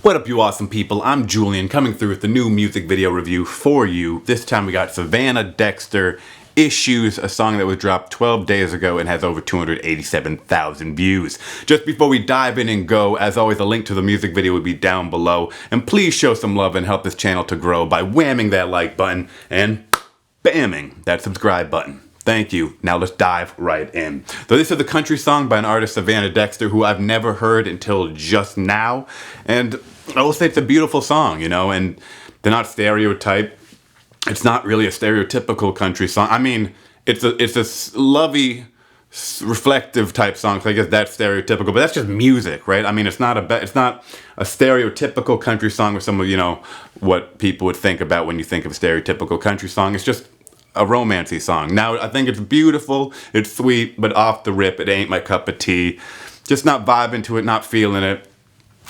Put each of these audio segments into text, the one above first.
What up, you awesome people? I'm Julian, coming through with the new music video review for you. This time we got Savannah Dexter, Issues, a song that was dropped 12 days ago and has over 287,000 views. Just before we dive in and go, as always, a link to the music video will be down below. And please show some love and help this channel to grow by whamming that like button and bamming that subscribe button. Thank you. Now let's dive right in. So this is a country song by an artist, Savannah Dexter, who I've never heard until just now. And I will say it's a beautiful song, you know, and they're not stereotyped. It's not really a stereotypical country song. I mean, it's a lovey, reflective type song, so I guess that's stereotypical, but that's just music, right? I mean, it's not a stereotypical country song with some of, you know, what people would think about when you think of a stereotypical country song. It's just a romancy song. Now, I think it's beautiful, it's sweet, but off the rip, it ain't my cup of tea. Just not vibing to it, not feeling it.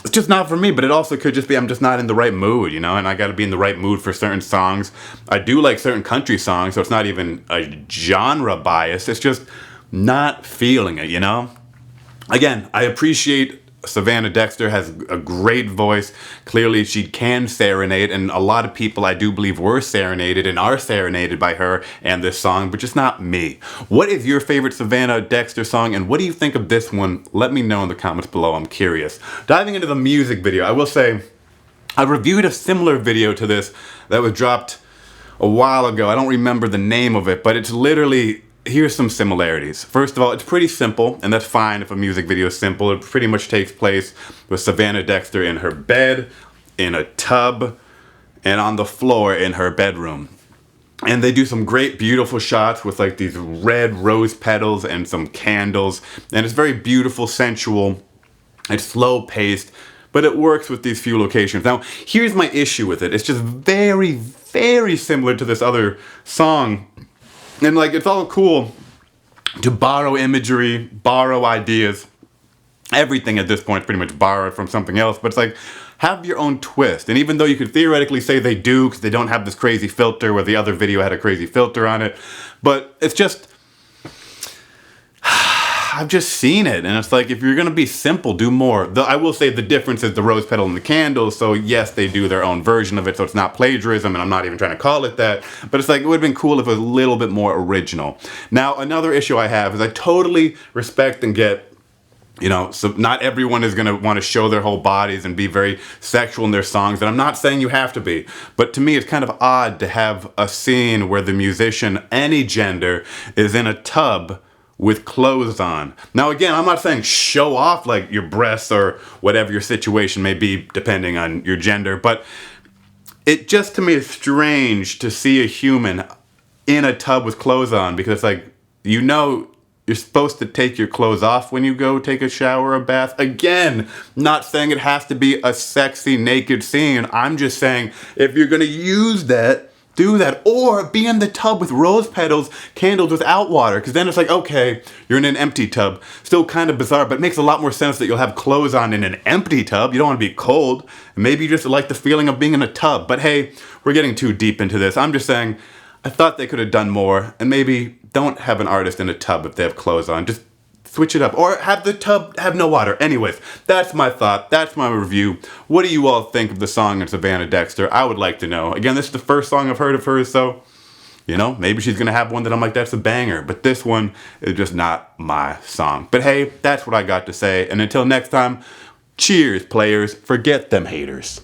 It's just not for me, but it also could just be I'm just not in the right mood, you know, and I gotta be in the right mood for certain songs. I do like certain country songs, so it's not even a genre bias, it's just not feeling it, you know? Again, I appreciate Savannah Dexter has a great voice. Clearly she can serenade, and a lot of people I do believe were serenaded and are serenaded by her and this song, but just not me. What is your favorite Savannah Dexter song, and what do you think of this one? Let me know in the comments below, I'm curious. Diving into the music video, I will say I reviewed a similar video to this that was dropped a while ago. I don't remember the name of it, but it's literally, here's some similarities. First of all, it's pretty simple, and that's fine if a music video is simple. It pretty much takes place with Savannah Dexter in her bed, in a tub, and on the floor in her bedroom. And they do some great, beautiful shots with like these red rose petals and some candles. And it's very beautiful, sensual. It's slow paced, but it works with these few locations. Now, here's my issue with it. It's just very, very similar to this other song. And like, it's all cool to borrow imagery, borrow ideas. Everything at this point is pretty much borrowed from something else, but it's like, have your own twist. And even though you could theoretically say they do, because they don't have this crazy filter where the other video had a crazy filter on it, but it's just, I've just seen it, and it's like, if you're gonna be simple, do more. I will say the difference is the rose petal and the candles, so yes, they do their own version of it, so it's not plagiarism, and I'm not even trying to call it that, but it's like, it would've been cool if it was a little bit more original. Now, another issue I have is I totally respect and get, you know, so not everyone is gonna wanna show their whole bodies and be very sexual in their songs, and I'm not saying you have to be, but to me it's kind of odd to have a scene where the musician, any gender, is in a tub with clothes on. Now again, I'm not saying show off like your breasts or whatever your situation may be depending on your gender, but it just to me is strange to see a human in a tub with clothes on, because it's like, you know, you're supposed to take your clothes off when you go take a shower or bath. Again, not saying it has to be a sexy naked scene. I'm just saying if you're gonna use that, do that, or be in the tub with rose petals, candles without water, because then it's like, okay, you're in an empty tub. Still kind of bizarre, but it makes a lot more sense that you'll have clothes on in an empty tub. You don't want to be cold. Maybe you just like the feeling of being in a tub. But hey, we're getting too deep into this. I'm just saying, I thought they could have done more, and maybe don't have an artist in a tub if they have clothes on. Just switch it up, or have the tub have no water. Anyways, that's my thought, that's my review. What do you all think of the song and Savannah Dexter? I would like to know. Again, this is the first song I've heard of hers, so, you know, maybe she's gonna have one that I'm like, that's a banger, but this one is just not my song. But hey, that's what I got to say, and until next time, cheers, players. Forget them haters.